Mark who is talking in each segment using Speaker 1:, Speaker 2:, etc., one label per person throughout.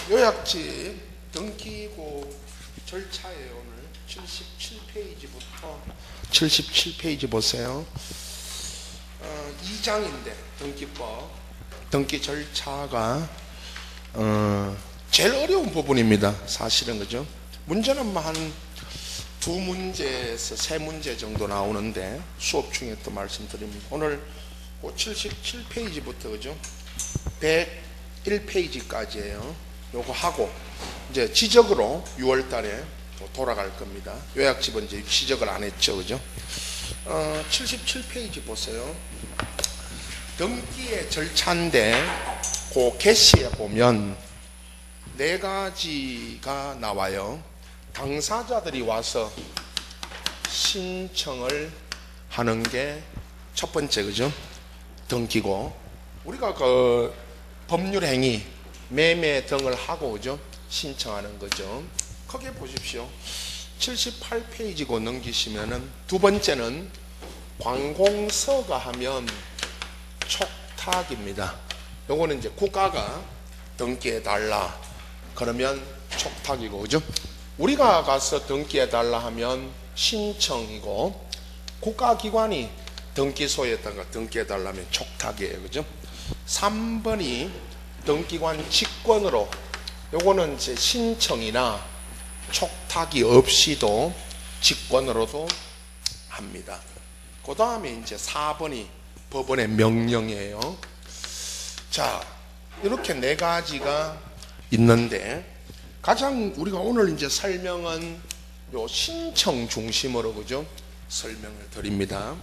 Speaker 1: 요약집 등기고 절차예요. 오늘 77페이지부터 77페이지 보세요. 2장인데 등기법 등기 절차가 제일 어려운 부분입니다. 사실은 그죠? 문제는 뭐 한 2문제에서 3문제 정도 나오는데 수업 중에 또 말씀드립니다. 오늘 77페이지부터 그죠? 101페이지까지예요. 요거 하고 이제 지적으로 6월 달에 돌아갈 겁니다. 요약집은 이제 지적을 안 했죠. 그죠? 77페이지 보세요. 등기의 절차인데 그 개시에 보면 4가지가 나와요. 당사자들이 와서 신청을 하는 게 첫 번째 그죠? 등기고, 우리가 그 법률 행위 매매 등을 하고 그죠? 신청하는 거죠. 거기에 보십시오. 78페이지고 넘기시면은 두 번째는 관공서가 하면 촉탁입니다. 요거는 이제 국가가 등기해 달라 그러면 촉탁이고 그죠? 우리가 가서 등기해 달라 하면 신청이고, 국가기관이 등기소에다가 등기해 달라면 촉탁이에요. 그죠? 3번이 등기관 직권으로, 요거는 이제 신청이나 촉탁이 없이도 직권으로도 합니다. 그 다음에 이제 4번이 법원의 명령이에요. 자, 이렇게 4가지가 있는데, 가장 우리가 오늘 이제 설명은 요 신청 중심으로 그죠? 설명을 드립니다.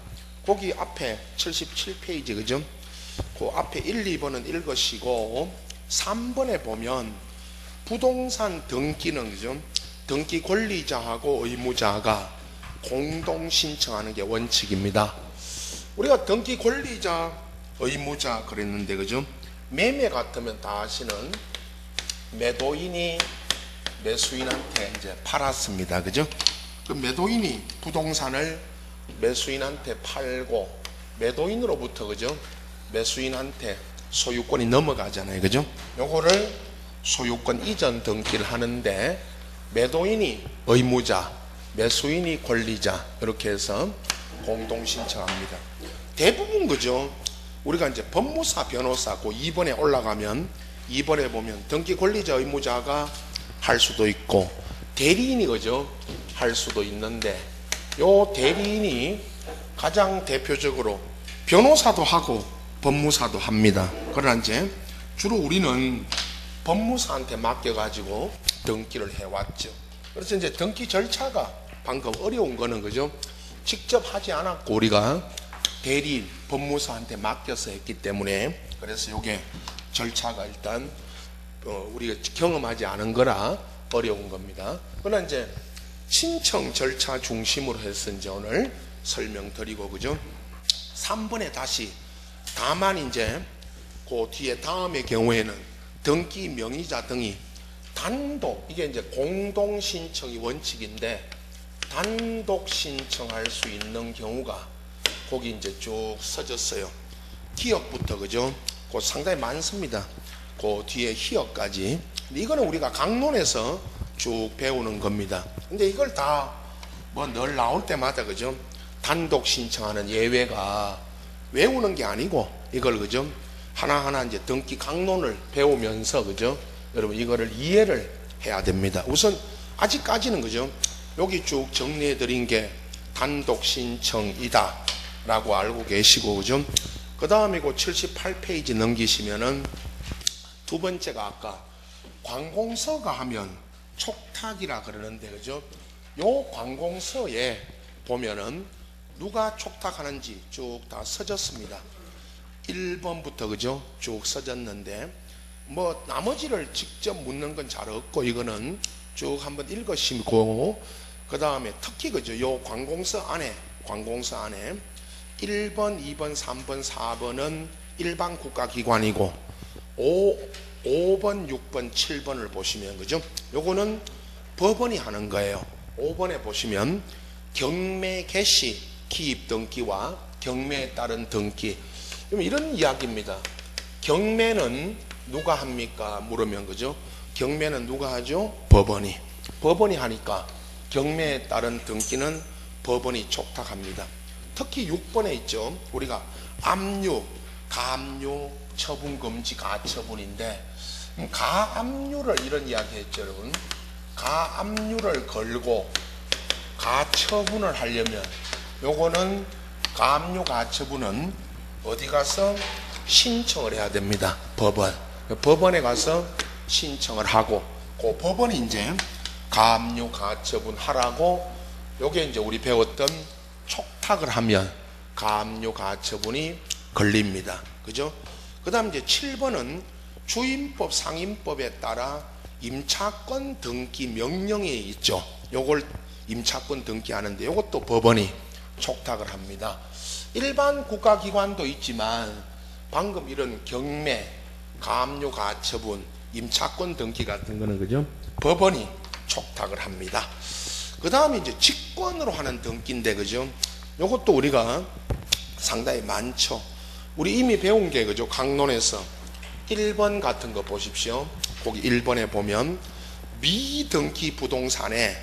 Speaker 1: 거기 앞에 77페이지 그죠? 그 앞에 1, 2번은 읽으시고 3번에 보면 부동산 등기는 그죠? 등기 권리자하고 의무자가 공동 신청하는 게 원칙입니다. 우리가 등기 권리자, 의무자 그랬는데 그죠? 매매 같으면 다 아시는 매도인이 매수인한테 이제 팔았습니다. 그죠? 그 매도인이 부동산을 매수인한테 팔고 매도인으로부터 그죠? 매수인한테 소유권이 넘어가잖아요. 그죠? 요거를 소유권 이전 등기를 하는데, 매도인이 의무자, 매수인이 권리자 이렇게 해서 공동 신청합니다. 대부분 그죠? 우리가 이제 법무사, 변호사 그 2번에 올라가면 2번에 보면 등기 권리자, 의무자가 할 수도 있고 대리인이 그죠? 할 수도 있는데, 요 대리인이 가장 대표적으로 변호사도 하고 법무사도 합니다. 그러나 이제 주로 우리는 법무사한테 맡겨가지고 등기를 해왔죠. 그래서 이제 등기 절차가 방금 어려운 거는 그죠? 직접 하지 않았고 우리가 대리인, 법무사한테 맡겨서 했기 때문에, 그래서 요게 절차가 일단 우리가 경험하지 않은 거라 어려운 겁니다. 그러나 이제 신청 절차 중심으로 해서 이제 오늘 설명드리고 그죠? 3번에 다시, 다만 이제 그 뒤에 다음의 경우에는 등기 명의자 등이 단독, 이게 이제 공동 신청이 원칙인데 단독 신청할 수 있는 경우가 거기 이제 쭉 써졌어요. 기억부터 그죠? 그 상당히 많습니다. 그 뒤에 희역까지. 이거는 우리가 강론에서 쭉 배우는 겁니다. 근데 이걸 다 뭐 늘 나올 때마다 그죠? 단독 신청하는 예외가 외우는 게 아니고 이걸 그죠? 하나하나 이제 등기 강론을 배우면서 그죠? 여러분 이거를 이해를 해야 됩니다. 우선 아직까지는 그죠? 여기 쭉 정리해 드린 게 단독 신청이다 라고 알고 계시고 그죠? 그 다음에 그 78페이지 넘기시면은 두 번째가 아까 관공서가 하면 촉탁이라 그러는데 그죠? 요 관공서에 보면은 누가 촉탁하는지 쭉 다 써졌습니다. 1번부터 그죠? 쭉 써졌는데 뭐 나머지를 직접 묻는 건 잘 없고 이거는 쭉 한번 읽으시고, 그 다음에 특히 그죠? 요 관공서 안에 1번, 2번, 3번, 4번은 일반 국가기관이고 5번, 6번, 7번을 보시면 그죠? 요거는 법원이 하는 거예요. 5번에 보시면 경매 개시, 기입 등기와 경매에 따른 등기. 이런 이야기입니다. 경매는 누가 합니까? 물으면 그죠? 경매는 누가 하죠? 법원이. 법원이 하니까 경매에 따른 등기는 법원이 촉탁합니다. 특히 6번에 있죠. 우리가 압류, 가압류, 처분금지, 가처분인데 가압류를 이런 이야기 했죠, 여러분. 가압류를 걸고 가처분을 하려면 요거는 가압류, 가처분은 어디 가서 신청을 해야 됩니다. 법원. 법원에 가서 신청을 하고 그 법원이 이제 가압류, 가처분 하라고 요게 이제 우리 배웠던 촉탁을 하면 가압류, 가처분이 걸립니다. 그죠? 그 다음 이제 7번은 주임법, 상임법에 따라 임차권 등기 명령이 있죠. 요걸 임차권 등기하는데 요것도 법원이 촉탁을 합니다. 일반 국가기관도 있지만 방금 이런 경매, 가압류, 가처분, 임차권 등기 같은 거는 그죠? 법원이 촉탁을 합니다. 그 다음에 이제 직권으로 하는 등기인데 그죠? 요것도 우리가 상당히 많죠. 우리 이미 배운 게 그죠? 강론에서 1번 같은 거 보십시오. 거기 1번에 보면 미등기 부동산에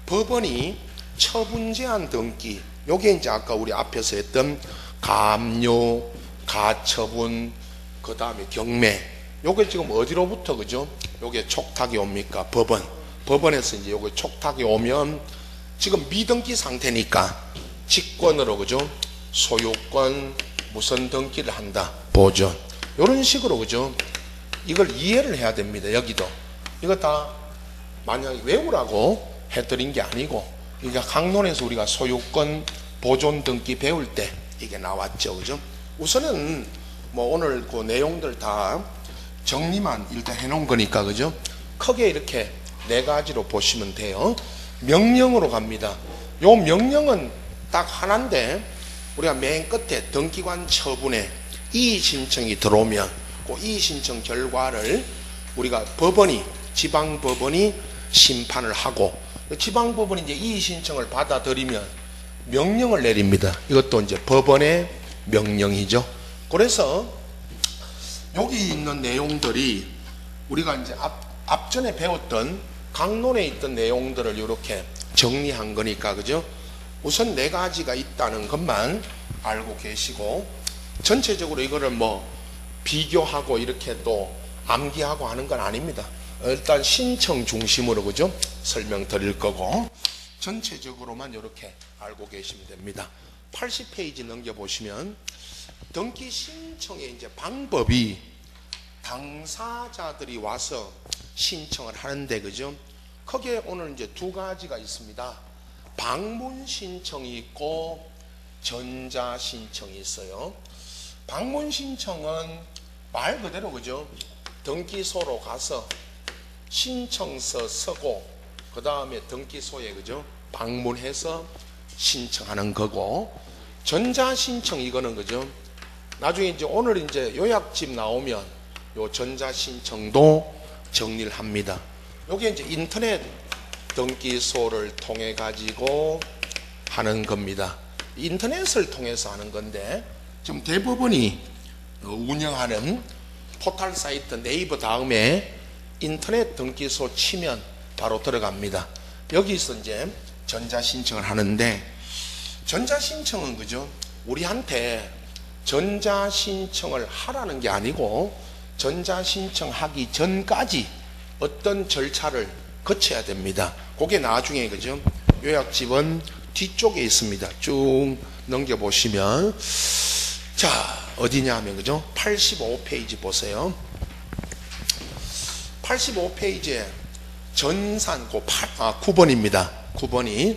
Speaker 1: 법원이 처분 제한 등기, 요게 이제 아까 우리 앞에서 했던 가압류, 가처분, 그 다음에 경매, 요게 지금 어디로부터 그죠? 요게 촉탁이 옵니까? 법원. 법원에서 이제 요게 촉탁이 오면 지금 미등기 상태니까 직권으로 그죠? 소유권 무선 등기를 한다. 보존. 요런 식으로 그죠? 이걸 이해를 해야 됩니다. 여기도. 이거 다 만약에 외우라고 해드린 게 아니고, 그러니까 강론에서 우리가 소유권 보존 등기 배울 때 이게 나왔죠. 그죠? 우선은 뭐 오늘 그 내용들 다 정리만 일단 해놓은 거니까 그죠? 크게 이렇게 4가지로 보시면 돼요. 명령으로 갑니다. 요 명령은 딱 하나인데 우리가 맨 끝에 등기관 처분에 이의 신청이 들어오면 그 이의 신청 결과를 우리가 법원이, 지방법원이 심판을 하고 지방법원이 이제 이의 신청을 받아들이면 명령을 내립니다. 이것도 이제 법원의 명령이죠. 그래서 여기 있는 내용들이 우리가 이제 앞전에 배웠던 강론에 있던 내용들을 이렇게 정리한 거니까 그죠? 우선 4가지가 있다는 것만 알고 계시고 전체적으로 이거를 뭐 비교하고 이렇게 또 암기하고 하는 건 아닙니다. 일단 신청 중심으로 그죠? 설명드릴 거고 전체적으로만 이렇게 알고 계시면 됩니다. 80페이지 넘겨보시면 등기 신청의 이제 방법이 당사자들이 와서 신청을 하는데 그죠? 크게 오늘 이제 2가지가 있습니다. 방문 신청이 있고 전자 신청이 있어요. 방문 신청은 말 그대로 그죠? 등기소로 가서 신청서 쓰고 그 다음에 등기소에 그죠? 방문해서 신청하는 거고, 전자 신청 이거는 그죠? 나중에 이제 오늘 이제 요약집 나오면 요 전자 신청도 정리를 합니다. 요게 이제 인터넷 등기소를 통해 가지고 하는 겁니다. 인터넷을 통해서 하는 건데 지금 대법원이 운영하는 포털 사이트 네이버 다음에 인터넷 등기소 치면 바로 들어갑니다. 여기서 이제 전자 신청을 하는데 전자 신청은 그죠? 우리한테 전자 신청을 하라는 게 아니고 전자 신청하기 전까지 어떤 절차를 거쳐야 됩니다. 그게 나중에 그죠? 요약집은 뒤쪽에 있습니다. 쭉 넘겨보시면 자 어디냐 하면 그죠? 85페이지 보세요. 85페이지에 전산 9번입니다. 9번이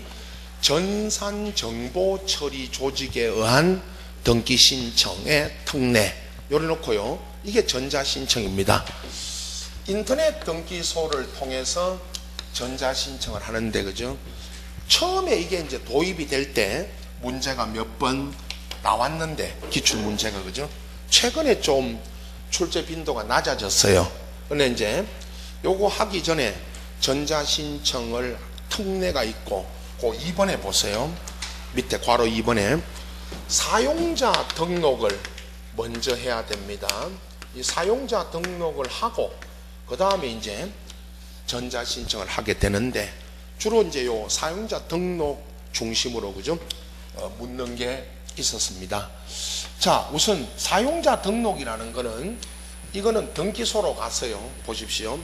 Speaker 1: 전산정보 처리 조직에 의한 등기 신청의 특례 요래 놓고요. 이게 전자신청입니다. 인터넷 등기소를 통해서 전자신청을 하는데 그죠? 처음에 이게 이제 도입이 될 때 문제가 몇 번 나왔는데 기출 문제가 그죠? 최근에 좀 출제 빈도가 낮아졌어요. 근데 이제 요거 하기 전에 전자신청을 특례가 있고 그 2번에 보세요. 밑에 괄호 2번에 사용자 등록을 먼저 해야 됩니다. 이 사용자 등록을 하고 그 다음에 이제 전자 신청을 하게 되는데 주로 이제 요 사용자 등록 중심으로 그죠? 묻는 게 있었습니다. 자, 우선 사용자 등록이라는 거는 이거는 등기소로 가서요. 보십시오.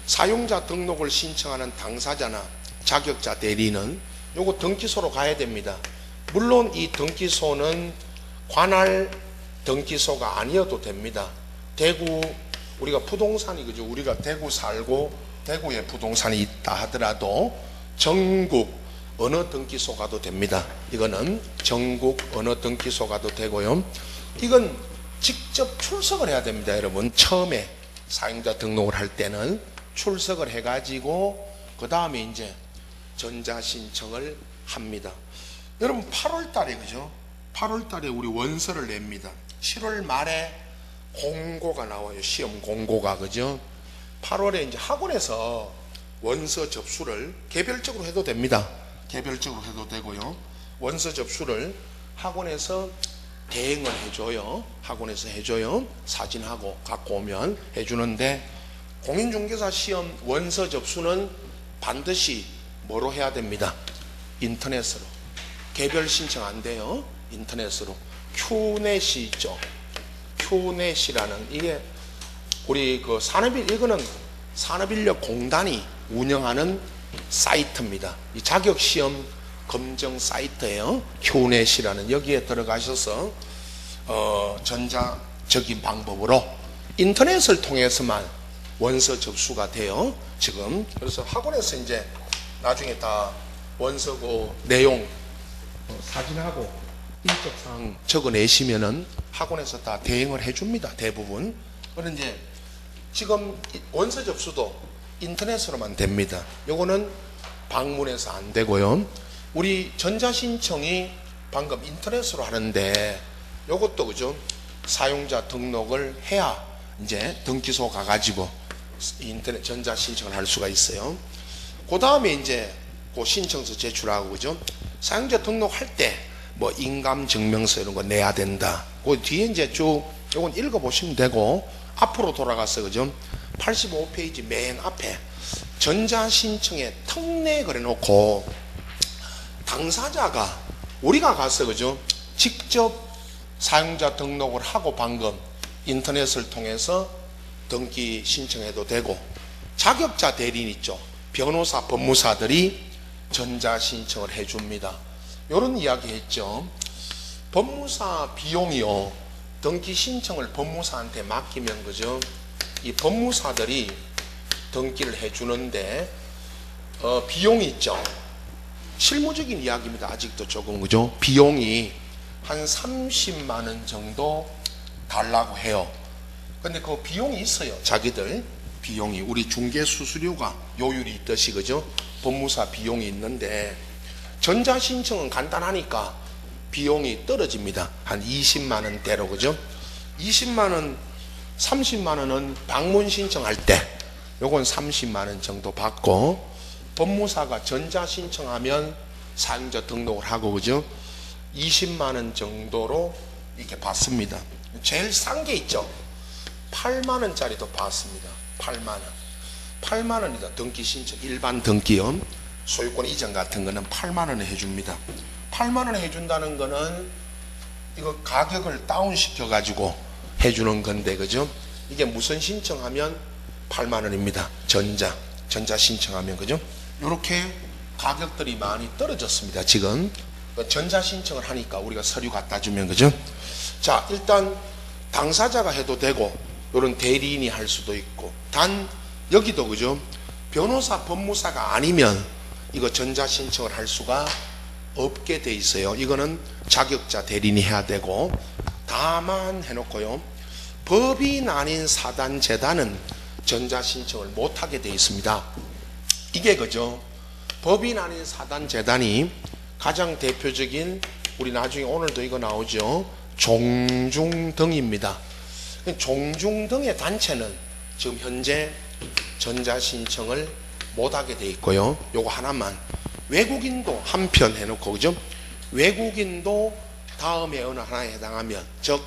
Speaker 1: 사용자 등록을 신청하는 당사자나 자격자 대리는 요거 등기소로 가야 됩니다. 물론 이 등기소는 관할 등기소가 아니어도 됩니다. 대구 우리가 부동산이 그죠? 우리가 대구 살고 대구에 부동산이 있다 하더라도 전국 어느 등기소 가도 됩니다. 이거는 전국 어느 등기소 가도 되고요. 이건 직접 출석을 해야 됩니다. 여러분 처음에 사용자 등록을 할 때는 출석을 해가지고 그 다음에 이제 전자신청을 합니다. 여러분 8월 달에 그죠? 8월 달에 우리 원서를 냅니다. 7월 말에 공고가 나와요. 시험 공고가 그죠? 8월에 이제 학원에서 원서 접수를 개별적으로 해도 됩니다. 개별적으로 해도 되고요. 원서 접수를 학원에서 대행을 해줘요. 학원에서 해줘요. 사진하고 갖고 오면 해주는데 공인중개사 시험 원서 접수는 반드시 뭐로 해야 됩니다. 인터넷으로. 개별 신청 안 돼요. 인터넷으로. 큐넷이 있죠. 큐넷이라는 이게 우리 그 이거는 산업인력공단이 운영하는 사이트입니다. 이 자격시험 검정 사이트예요. 큐넷이라는 여기에 들어가셔서 전자적인 방법으로 인터넷을 통해서만 원서 접수가 돼요. 지금 그래서 학원에서 이제 나중에 다 원서고 내용 사진하고 인적사항 적어내시면은 학원에서 다 대행을 해줍니다. 대부분. 그런데 이제 지금 원서 접수도 인터넷으로만 됩니다. 요거는 방문해서 안 되고요. 우리 전자신청이 방금 인터넷으로 하는데 요것도 그죠? 사용자 등록을 해야 이제 등기소 가가지고 인터넷 전자신청을 할 수가 있어요. 그 다음에 이제 그 신청서 제출하고 그죠? 사용자 등록할 때 뭐 인감증명서 이런 거 내야 된다. 그 뒤에 이제 쭉 요건 읽어보시면 되고 앞으로 돌아가서 그죠? 85페이지 맨 앞에 전자신청에 특례 그래놓고 당사자가 우리가 가서 그죠? 직접 사용자 등록을 하고 방금 인터넷을 통해서 등기 신청해도 되고 자격자 대리인 있죠? 변호사, 법무사들이 전자신청을 해줍니다. 이런 이야기 했죠. 법무사 비용이요. 등기 신청을 법무사한테 맡기면 그죠? 이 법무사들이 등기를 해주는데 비용이 있죠. 실무적인 이야기입니다. 아직도 조금 그죠? 비용이 한 30만 원 정도 달라고 해요. 근데 그 비용이 있어요. 자기들 비용이 우리 중개 수수료가 요율이 있듯이 그죠? 법무사 비용이 있는데 전자신청은 간단하니까 비용이 떨어집니다. 한 20만 원대로 그죠? 20만 원, 30만 원은 방문 신청할 때 요건 30만 원 정도 받고 법무사가 전자신청하면 사용자 등록을 하고 그죠? 20만 원 정도로 이렇게 받습니다. 제일 싼 게 있죠? 8만 원짜리도 받습니다. 8만 원. 8만 원이다. 등기 신청 일반 등기요. 소유권 이전 같은 거는 8만 원에 해줍니다. 8만 원에 해준다는 거는 이거 가격을 다운시켜 가지고 해주는 건데 그죠? 이게 무슨 신청하면 8만 원입니다. 전자 신청하면 그죠? 이렇게 가격들이 많이 떨어졌습니다. 지금 전자 신청을 하니까 우리가 서류 갖다 주면 그죠? 자, 일단 당사자가 해도 되고 이런 대리인이 할 수도 있고 단 여기도 그죠? 변호사, 법무사가 아니면 이거 전자 신청을 할 수가 없게 돼 있어요. 이거는 자격자 대리인이 해야 되고 다만 해놓고요. 법인 아닌 사단재단은 전자 신청을 못하게 돼 있습니다. 이게 그죠? 법인 아닌 사단재단이 가장 대표적인 우리 나중에 오늘도 이거 나오죠. 종중등입니다. 종중등의 단체는 지금 현재 전자 신청을 못하게 돼 있고요. 요거 하나만 외국인도 한편 해놓고 그죠? 외국인도 다음에 어느 하나에 해당하면 즉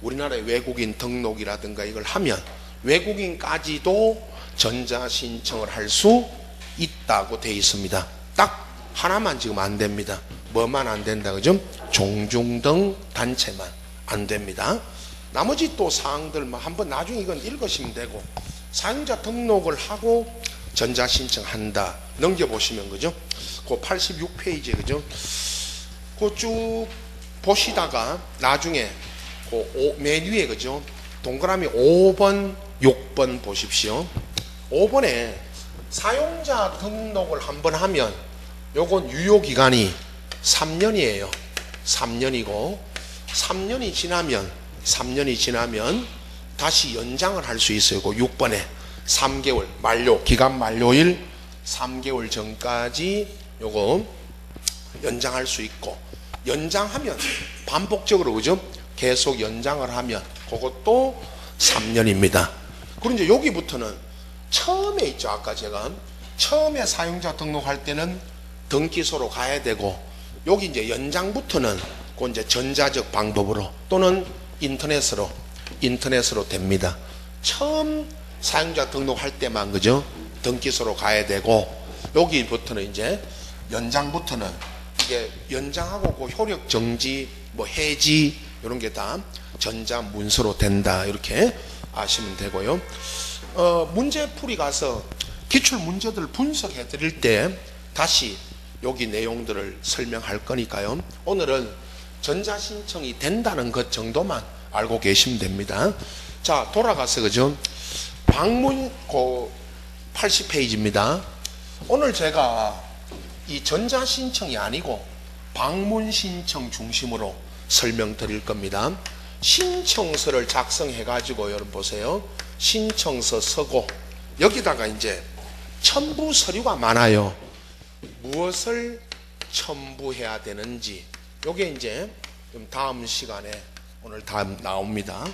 Speaker 1: 우리나라의 외국인 등록이라든가 이걸 하면 외국인까지도 전자신청을 할 수 있다고 되어 있습니다. 딱 하나만 지금 안 됩니다. 뭐만 안 된다 그죠? 종중등 단체만 안 됩니다. 나머지 또 사항들 한번 나중에 이건 읽으시면 되고, 사용자 등록을 하고 전자신청한다 넘겨보시면 그죠? 그 86페이지에 그죠? 그 쭉 보시다가 나중에 그 맨 위에 그죠? 동그라미 5번, 6번 보십시오. 5번에 사용자 등록을 한번 하면 요건 유효기간이 3년이에요. 3년이고 3년이 지나면 다시 연장을 할 수 있어요. 그 6번에 3개월 만료, 기간 만료일 3개월 전까지 요거 연장할 수 있고, 연장하면 반복적으로 그죠? 계속 연장을 하면 그것도 3년입니다. 그리고 이제 여기부터는 처음에 있죠. 아까 제가 처음에 사용자 등록할 때는 등기소로 가야 되고, 여기 이제 연장부터는 그 이제 전자적 방법으로 또는 인터넷으로 됩니다. 처음 사용자 등록할 때만 그죠? 등기소로 가야 되고, 여기부터는 이제 연장부터는 이게 연장하고 그 효력 정지, 뭐 해지 이런 게 다 전자문서로 된다 이렇게 아시면 되고요. 문제풀이 가서 기출 문제들 분석해 드릴 때 다시 여기 내용들을 설명할 거니까요. 오늘은 전자신청이 된다는 것 정도만 알고 계시면 됩니다. 자, 돌아가서 그죠? 방문 80페이지입니다. 오늘 제가 이 전자신청이 아니고 방문신청 중심으로 설명드릴 겁니다. 신청서를 작성해 가지고 여러분 보세요. 신청서 쓰고 여기다가 이제 첨부 서류가 많아요. 무엇을 첨부해야 되는지 요게 이제 다음 시간에 오늘 다 나옵니다.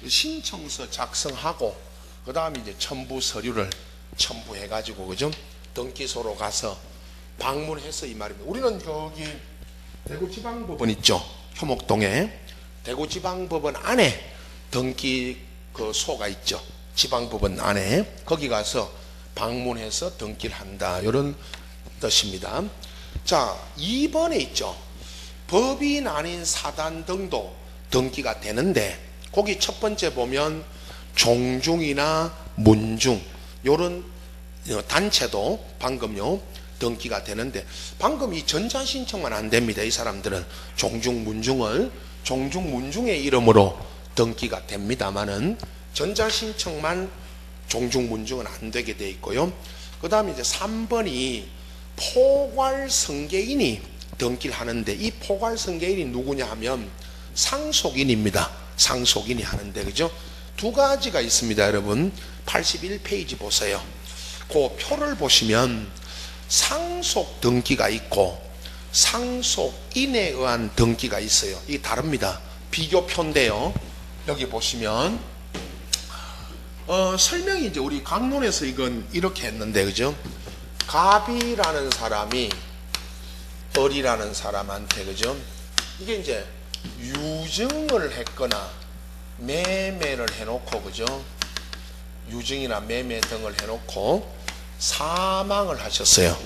Speaker 1: 신청서 작성하고 그 다음에 이제 첨부 서류를 첨부해 가지고 그죠? 등기소로 가서 방문해서 이 말입니다. 우리는 여기 대구지방법원 있죠? 효목동에 대구지방법원 안에 등기 그 소가 있죠. 지방법원 안에 거기 가서 방문해서 등기를 한다 이런 뜻입니다. 자, 2번에 있죠. 법인 아닌 사단 등도 등기가 되는데 거기 첫 번째 보면 종중이나 문중 이런 단체도 방금요 등기가 되는데, 방금 이 전자신청만 안 됩니다. 이 사람들은 종중 문중의 이름으로 등기가 됩니다만은 전자신청만 종중 문중은 안 되게 돼 있고요. 그 다음에 이제 3번이 포괄승계인이 등기를 하는데, 이 포괄승계인이 누구냐 하면 상속인입니다. 상속인이 하는데 그죠? 두 가지가 있습니다. 여러분 81페이지 보세요. 그 표를 보시면 상속 등기가 있고 상속인에 의한 등기가 있어요. 이게 다릅니다. 비교표인데요. 여기 보시면 설명이 이제 우리 강론에서 이건 이렇게 했는데 그죠? 갑이라는 사람이 을이라는 사람한테 그죠? 이게 이제 유증을 했거나 매매를 해놓고 그죠? 유증이나 매매 등을 해놓고 사망을 하셨어요.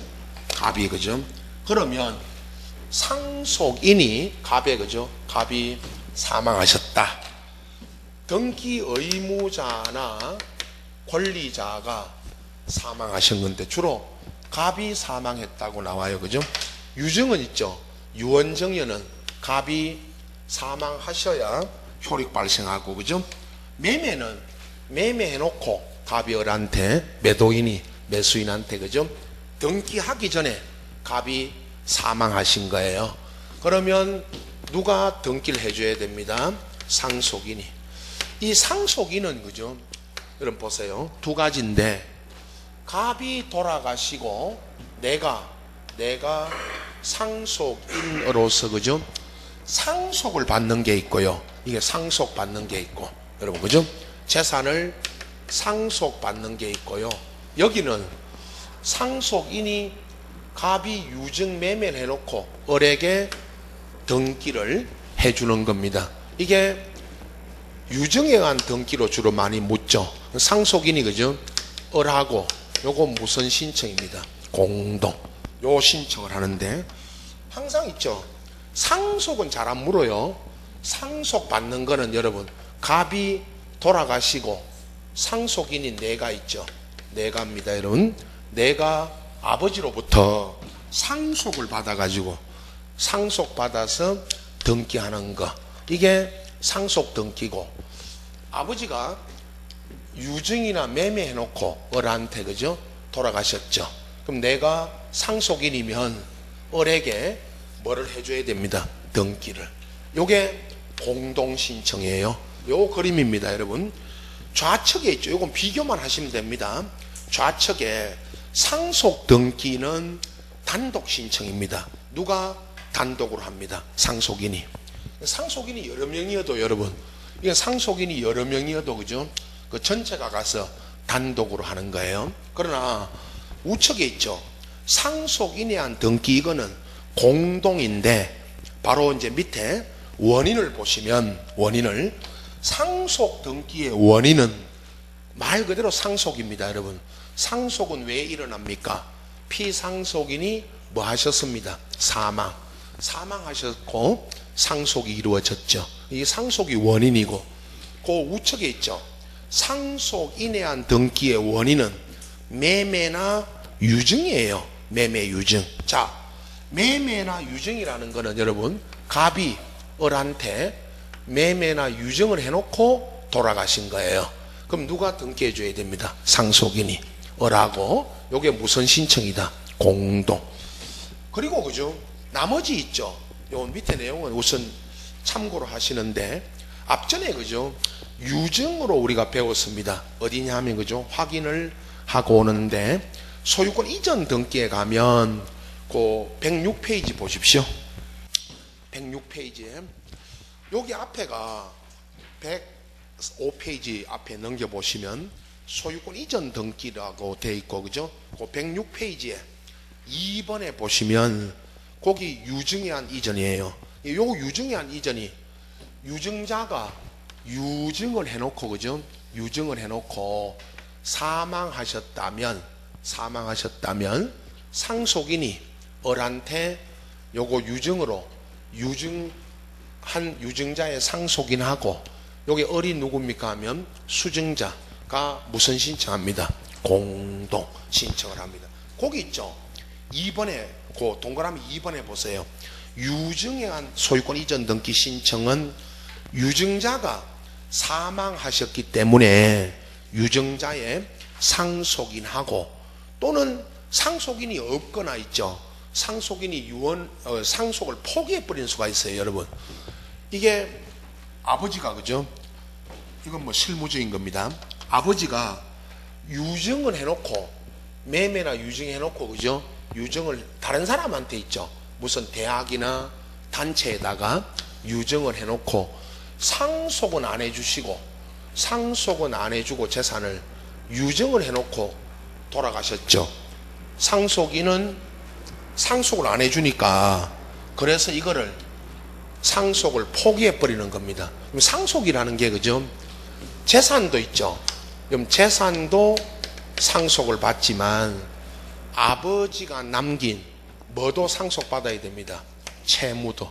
Speaker 1: 갑이 그죠? 그러면 상속인이 갑에 그죠? 갑이 사망하셨다. 등기 의무자나 권리자가 사망하신 건데 주로 갑이 사망했다고 나와요. 그죠? 유증은 있죠. 유언정여는 갑이 사망하셔야 효력 발생하고 그죠? 매매는 매매해놓고 갑이 을한테 매수인한테 그죠? 등기하기 전에 갑이 사망하신 거예요. 그러면 누가 등기를 해줘야 됩니다. 상속인이. 이 상속인은 그죠? 여러분 보세요. 두 가지인데 갑이 돌아가시고 내가 상속인으로서 그죠? 상속을 받는 게 있고요. 이게 상속받는 게 있고 여러분 그죠? 재산을 상속받는 게 있고요. 여기는 상속인이 갑이 유증 매매를 해놓고 을에게 등기를 해주는 겁니다. 이게 유증에 의한 등기로 주로 많이 묻죠. 상속인이 그죠? 을하고 요거 무슨 신청입니다. 공동. 요 신청을 하는데 항상 있죠. 상속은 잘 안 물어요. 상속 받는 거는 여러분 갑이 돌아가시고 상속인이 내가 있죠. 내가입니다, 여러분. 내가 아버지로부터 상속을 받아가지고 상속받아서 등기하는 거. 이게 상속 등기고, 아버지가 유증이나 매매해놓고 을한테 그죠? 돌아가셨죠. 그럼 내가 상속인이면 을에게 뭐를 해줘야 됩니다. 등기를. 요게 공동신청이에요. 요 그림입니다, 여러분. 좌측에 있죠. 요건 비교만 하시면 됩니다. 좌측에 상속 등기는 단독 신청입니다. 누가 단독으로 합니다. 상속인이. 상속인이 여러 명이어도 여러분, 이게 상속인이 여러 명이어도 그죠? 그 전체가 가서 단독으로 하는 거예요. 그러나 우측에 있죠. 상속인에 한 등기, 이거는 공동인데 바로 이제 밑에 원인을 보시면, 원인을, 상속 등기의 원인은 말 그대로 상속입니다, 여러분. 상속은 왜 일어납니까? 피상속인이 뭐 하셨습니다? 사망하셨고 상속이 이루어졌죠. 이 상속이 원인이고, 그 우측에 있죠. 상속인에 한 등기의 원인은 매매나 유증이에요. 매매, 유증. 자, 매매나 유증이라는 거는 여러분, 갑이 을한테 매매나 유증을 해놓고 돌아가신 거예요. 그럼 누가 등기해 줘야 됩니다. 상속인이. 을하고. 요게 무슨 신청이다? 공동. 그리고 그죠? 나머지 있죠. 요 밑에 내용은 우선 참고로 하시는데, 앞전에 그죠? 유증으로 우리가 배웠습니다. 어디냐 하면 그죠? 확인을 하고 오는데, 소유권 이전 등기에 가면 그 106페이지 보십시오. 106페이지에 여기 앞에가 105페이지 앞에 넘겨보시면 소유권 이전 등기라고 되어 있고 그죠? 그 106페이지에 2번에 보시면 거기 유증에 한 이전이에요. 요 유증에 한 이전이 유증자가 유증을 해놓고 그죠? 유증을 해놓고 사망하셨다면 상속인이 을한테 요거 유증으로 한 유증자의 상속인하고, 여기 을이 누굽니까 하면 수증자가 무슨 신청합니다. 공동 신청을 합니다. 거기 있죠. 2번에 그 동그라미 2번에 보세요. 유증에 한 소유권 이전 등기 신청은 유증자가 사망하셨기 때문에 유증자의 상속인하고, 또는 상속인이 없거나 있죠. 상속인이 상속을 포기해 버린 수가 있어요, 여러분. 이게 아버지가 그죠? 이건 뭐 실무적인 겁니다. 아버지가 유증을 해놓고, 매매나 유증해놓고 그죠? 유증을 다른 사람한테 있죠. 무슨 대학이나 단체에다가 유증을 해놓고 상속은 안 해주시고, 재산을 유증을 해놓고 돌아가셨죠. 상속인은 상속을 안 해주니까, 그래서 이거를 상속을 포기해 버리는 겁니다. 상속이라는 게 그죠? 재산도 있죠. 그럼 재산도 상속을 받지만 아버지가 남긴 뭐도 상속받아야 됩니다. 채무도.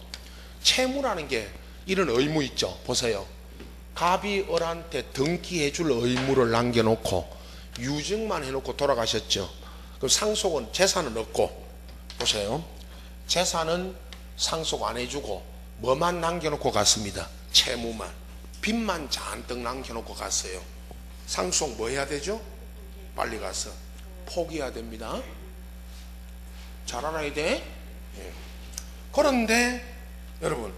Speaker 1: 채무라는 게 이런 의무 있죠. 보세요. 갑이 을한테 등기해 줄 의무를 남겨놓고 유증만 해놓고 돌아가셨죠. 그럼 상속은, 재산은 없고, 보세요. 재산은 상속 안 해주고 뭐만 남겨놓고 갔습니다. 채무만. 빚만 잔뜩 남겨놓고 갔어요. 상속 뭐 해야 되죠? 빨리 가서 포기해야 됩니다. 잘 알아야 돼. 예. 그런데 여러분,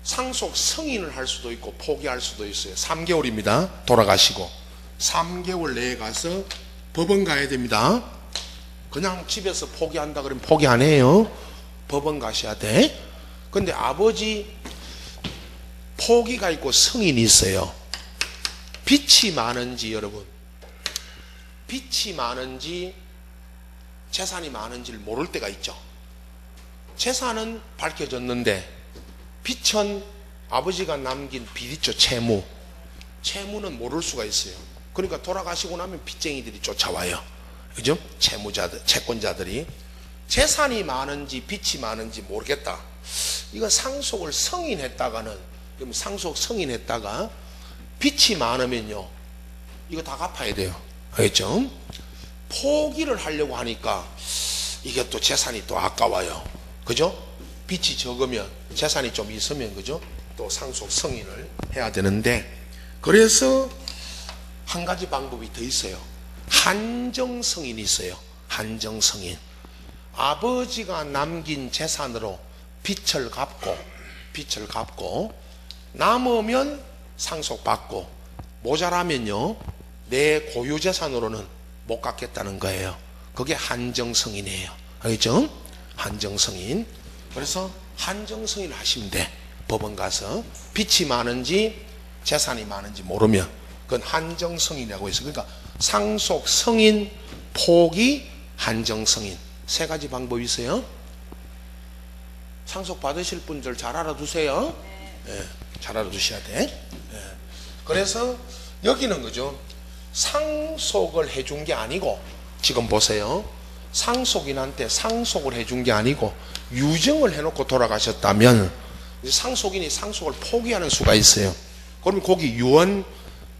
Speaker 1: 상속 승인을 할 수도 있고 포기할 수도 있어요. 3개월입니다. 돌아가시고 3개월 내에 가서 법원 가야 됩니다. 그냥 집에서 포기한다 그러면 포기 안 해요. 법원 가셔야 돼. 근데 아버지 포기가 있고 승인이 있어요. 빚이 많은지, 여러분, 빚이 많은지 재산이 많은지를 모를 때가 있죠. 재산은 밝혀졌는데 빚은 아버지가 남긴 빚 있죠. 채무. 채무는 모를 수가 있어요. 그러니까 돌아가시고 나면 빚쟁이들이 쫓아와요. 그죠? 채무자들, 채권자들이. 재산이 많은지 빚이 많은지 모르겠다. 이거 상속을 승인했다가는, 그럼 상속 승인했다가 빚이 많으면요, 이거 다 갚아야 돼요. 알겠죠? 포기를 하려고 하니까 이게 또 재산이 또 아까워요. 그죠? 빚이 적으면, 재산이 좀 있으면, 그죠? 또 상속 승인을 해야 되는데, 그래서 한 가지 방법이 더 있어요. 한정 승인이 있어요. 한정 승인. 아버지가 남긴 재산으로 빚을 갚고 남으면 상속받고, 모자라면요 내 고유 재산으로는 못 갚겠다는 거예요. 그게 한정 승인이에요. 알겠죠? 한정 승인. 그래서 한정 승인을 하시면 돼. 법원 가서 빚이 많은지 재산이 많은지 모르면 그건 한정 승인이라고 해서, 그러니까 상속 승인, 포기, 한정 승인, 세 가지 방법이 있어요. 상속 받으실 분들 잘 알아두세요. 네, 잘 알아두셔야 돼. 네. 그래서 여기는 그죠, 상속을 해준 게 아니고, 지금 보세요, 상속인한테 상속을 해준 게 아니고 유증을 해놓고 돌아가셨다면 상속인이 상속을 포기하는 수가 있어요. 그러면 거기 유언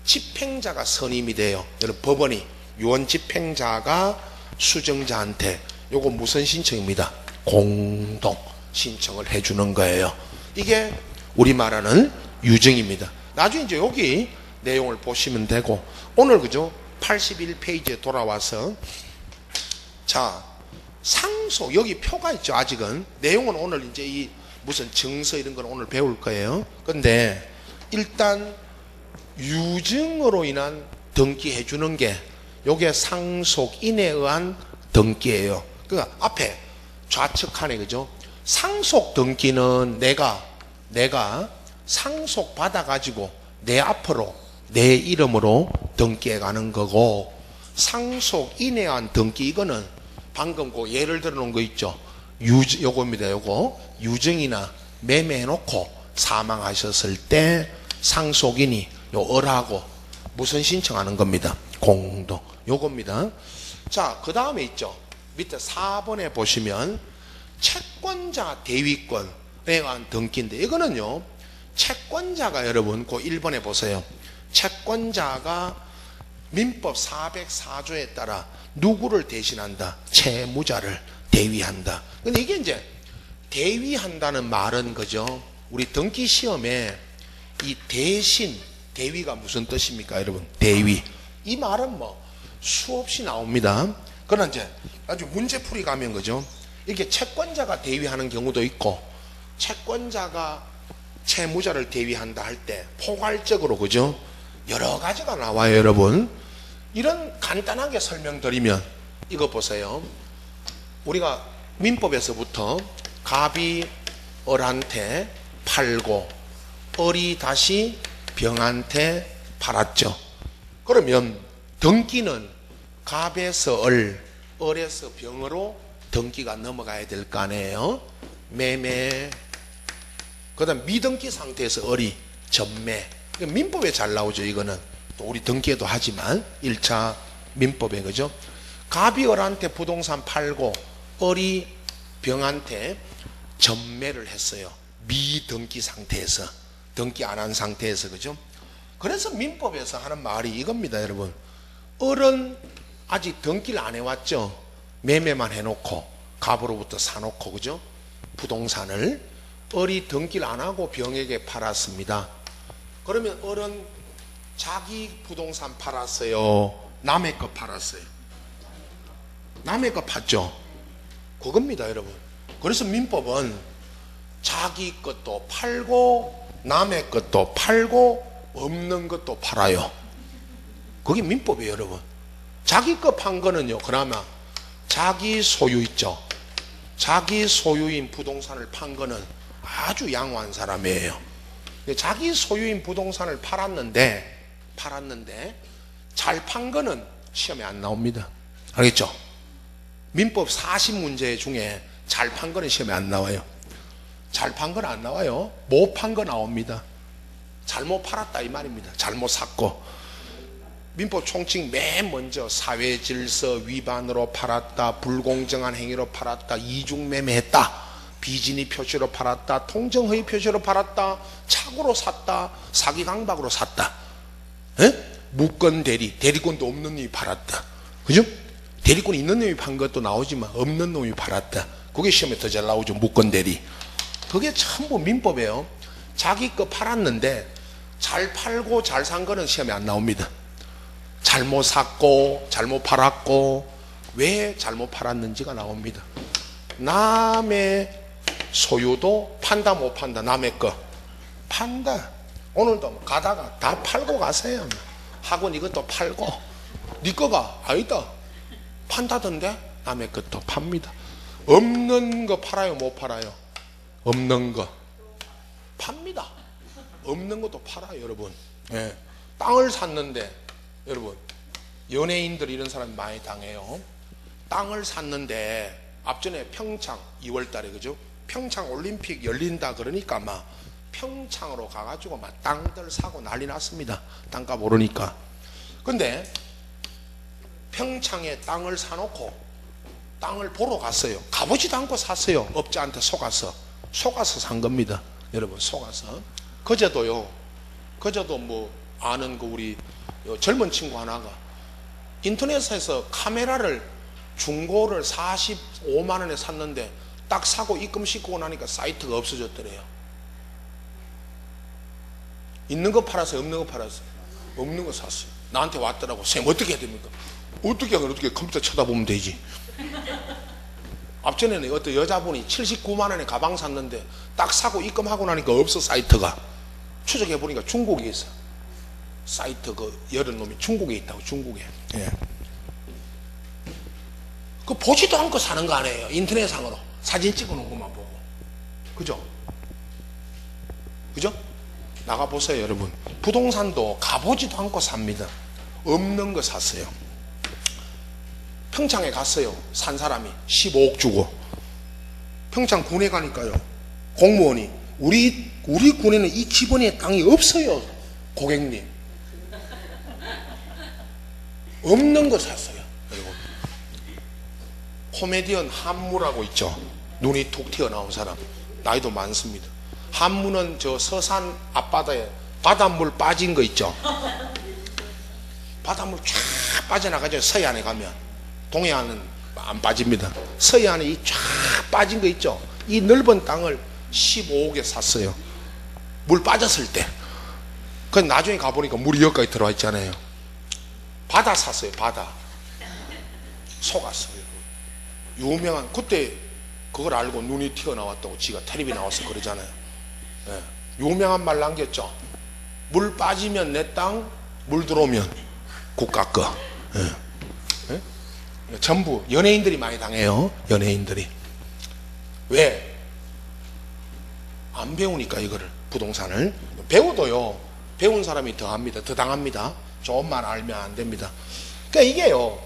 Speaker 1: 집행자가 선임이 돼요. 여러분, 법원이 유언 집행자가 수정자한테 요거 무슨 신청입니다? 공동 신청을 해주는 거예요. 이게 우리 말하는 유증입니다. 나중에 이제 여기 내용을 보시면 되고, 오늘 그죠, 81페이지에 돌아와서, 자, 상속, 여기 표가 있죠. 아직은 내용은 오늘 이제 이 무슨 증서 이런 건 오늘 배울 거예요. 근데 일단 유증으로 인한 등기해 주는 게 요게 상속인에 의한 등기예요. 그러니까 앞에 좌측 칸에, 그죠, 상속 등기는 내가 상속 받아 가지고 내 앞으로 내 이름으로 등기해 가는 거고, 상속인에 의한 등기, 이거는 방금 그 예를 들어 놓은 거 있죠. 요겁니다. 요거 유증이나 매매해 놓고 사망하셨을 때 상속인이 요 을하고 무슨 신청하는 겁니다? 공동. 요겁니다. 자, 그 다음에 있죠. 밑에 4번에 보시면 채권자 대위권에 의한 등기인데, 이거는요, 채권자가, 여러분 그 1번에 보세요. 채권자가 민법 404조에 따라 누구를 대신한다? 채무자를 대위한다. 근데 이게 이제 대위한다는 말은, 그죠, 우리 등기 시험에 이 대신, 대위가 무슨 뜻입니까, 여러분? 대위. 이 말은 뭐 수없이 나옵니다. 그러나 이제 아주 문제풀이 가면, 그죠, 이렇게 채권자가 대위하는 경우도 있고, 채권자가 채무자를 대위한다 할 때 포괄적으로, 그죠, 여러 가지가 나와요. 여러분, 이런 간단하게 설명드리면, 이거 보세요. 우리가 민법에서부터 갑이 을한테 팔고 을이 다시 병한테 팔았죠. 그러면 등기는 갑에서 을, 을에서 병으로 등기가 넘어가야 될 거 아니에요. 매매, 그 다음 미등기 상태에서 을이 전매. 민법에 잘 나오죠. 이거는 또 우리 등기에도 하지만 1차 민법에, 그죠, 갑이 을한테 부동산 팔고 을이 병한테 전매를 했어요. 미등기 상태에서, 등기 안 한 상태에서, 그죠. 그래서 민법에서 하는 말이 이겁니다. 여러분, 을은 아직 등기를 안 해왔죠. 매매만 해놓고 갑으로부터 사놓고, 그죠, 부동산을 을이 등기를 안 하고 병에게 팔았습니다. 그러면 을은 자기 부동산 팔았어요? 남의 거 팔았어요? 남의 거 팔죠. 그겁니다, 여러분. 그래서 민법은 자기 것도 팔고 남의 것도 팔고 없는 것도 팔아요. 그게 민법이에요, 여러분. 자기 거 판 거는요, 그나마 자기 소유 있죠. 자기 소유인 부동산을 판 거는 아주 양호한 사람이에요. 자기 소유인 부동산을 팔았는데 잘 판 거는 시험에 안 나옵니다. 알겠죠? 민법 40문제 중에 잘 판 거는 시험에 안 나와요. 잘 판 건 안 나와요. 못 판 거 나옵니다. 잘못 팔았다 이 말입니다. 잘못 샀고. 민법 총칙 맨 먼저 사회 질서 위반으로 팔았다, 불공정한 행위로 팔았다, 이중매매했다, 비진위 표시로 팔았다, 통정허위 표시로 팔았다, 착오로 샀다, 사기 강박으로 샀다. 무권 대리, 대리권도 없는 놈이 팔았다. 그죠? 대리권 있는 놈이 판 것도 나오지만 없는 놈이 팔았다. 그게 시험에 더 잘 나오죠. 무권 대리. 그게 전부 민법이에요. 자기 거 팔았는데 잘 팔고 잘 산 거는 시험에 안 나옵니다. 잘못 샀고 잘못 팔았고 왜 잘못 팔았는지가 나옵니다. 남의 소유도 판다 못 판다. 남의 거 판다. 오늘도 가다가 다 팔고 가세요. 학원 이것도 팔고 네 거가 아니다 판다던데 남의 것도 팝니다. 없는 거 팔아요 못 팔아요? 없는 거 팝니다. 없는 것도 팔아요 여러분. 예. 땅을 샀는데 여러분 연예인들 이런 사람 많이 당해요. 땅을 샀는데 앞전에 평창 2월달에 그죠? 평창 올림픽 열린다 그러니까 막 평창으로 가가지고 막 땅들 사고 난리 났습니다. 땅값 오르니까. 근데 평창에 땅을 사놓고 땅을 보러 갔어요. 가보지도 않고 샀어요. 업자한테 속아서 산 겁니다. 여러분 속아서. 그제도요. 그제도 뭐 아는 그 우리 젊은 친구 하나가 인터넷에서 카메라를 중고를 45만 원에 샀는데 딱 사고 입금 시키고 나니까 사이트가 없어졌더래요. 있는 거 팔았어요? 없는 거 팔았어요? 없는 거 샀어요. 나한테 왔더라고. 쌤 어떻게 해야 됩니까? 어떻게 컴퓨터 쳐다보면 되지. 앞전에는 어떤 여자분이 79만 원에 가방 샀는데 딱 사고 입금하고 나니까 없어 사이트가. 추적해 보니까 중국에 있어. 사이트 그 여러 놈이 중국에 있다고. 중국에. 예. 그 보지도 않고 사는 거 아니에요. 인터넷상으로 사진 찍어놓은 것만 보고. 그죠? 그죠? 나가보세요 여러분. 부동산도 가보지도 않고 삽니다. 없는 거 샀어요. 평창에 갔어요. 산 사람이 15억 주고. 평창 군에 가니까요 공무원이 우리 군에는 이 기본에 땅이 없어요 고객님. 없는 거 샀어요. 그리고 코미디언 한무라고 있죠. 눈이 툭 튀어나온 사람. 나이도 많습니다. 한무는 저 서산 앞바다에 바닷물 빠진 거 있죠. 바닷물 쫙 빠져나가죠. 서해안에 가면. 동해안은 안 빠집니다. 서해안에 이 쫙 빠진 거 있죠. 이 넓은 땅을 15억에 샀어요. 물 빠졌을 때. 그 나중에 가보니까 물이 여기까지 들어와 있잖아요. 바다 샀어요. 바다. 속았어요. 유명한 그때 그걸 알고 눈이 튀어나왔다고 지가 텔레비 나와서 그러잖아요. 예. 유명한 말 남겼죠. 물 빠지면 내 땅, 물 들어오면 국가 거. 예. 예? 전부 연예인들이 많이 당해요. 연예인들이. 왜? 안 배우니까 이거를. 부동산을. 배워도요. 배운 사람이 더 합니다. 더 당합니다. 조금만 알면 안 됩니다. 그러니까 이게요.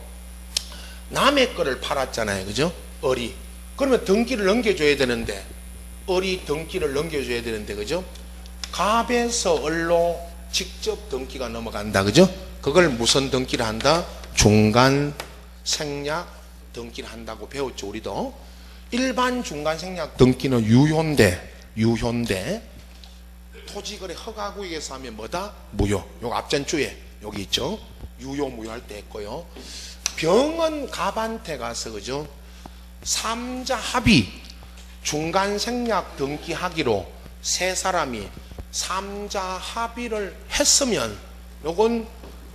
Speaker 1: 남의 거를 팔았잖아요. 그죠? 어리. 그러면 등기를 넘겨줘야 되는데 어리 등기를 넘겨줘야 되는데 그죠? 갑에서 을로 직접 등기가 넘어간다. 그죠? 그걸 무슨 등기를 한다? 중간 생략 등기를 한다고 배웠죠. 우리도. 일반 중간 생략 등기는 유효인데 토지거래 허가구역에서 하면 뭐다? 무효. 요 앞전 주에 여기 있죠. 유효 무효할 때 했고요. 병은 갑한테 가서 그죠? 삼자 합의 중간 생략 등기하기로 세 사람이 삼자 합의를 했으면 요건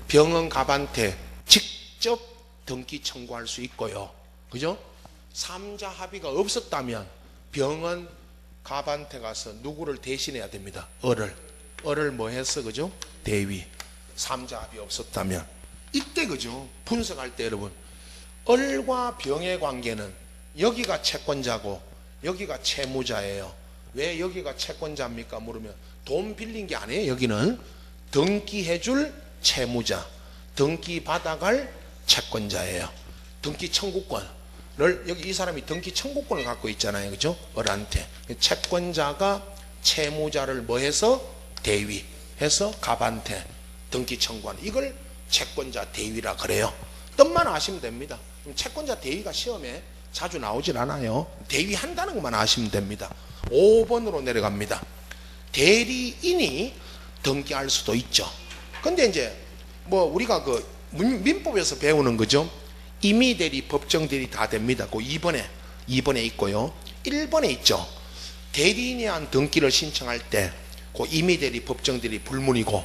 Speaker 1: 병은 갑한테 직접 등기 청구할 수 있고요. 그죠? 삼자 합의가 없었다면 병은 갑한테 가서 누구를 대신해야 됩니다. 을을 뭐 했어? 그죠? 대위. 삼자 합의 없었다면 이때 그죠? 분석할 때 여러분 을과 병의 관계는 여기가 채권자고 여기가 채무자예요. 왜 여기가 채권자입니까? 물으면 돈 빌린 게 아니에요. 여기는 등기해줄 채무자, 등기 받아갈 채권자예요. 등기 청구권. 여기 이 사람이 등기 청구권을 갖고 있잖아요. 그죠? 을한테. 채권자가 채무자를 뭐 해서? 대위해서 갑한테 등기 청구하는, 이걸 채권자 대위라 그래요. 뜻만 아시면 됩니다. 채권자 대위가 시험에 자주 나오질 않아요. 대위한다는 것만 아시면 됩니다. 5번으로 내려갑니다. 대리인이 등기할 수도 있죠. 근데 이제 뭐 우리가 그 민법에서 배우는 거죠. 임의대리, 법정대리 다 됩니다. 그 2번에 있고요. 1번에 있죠. 대리인에 한 등기를 신청할 때 그 임의대리, 법정대리 불문이고,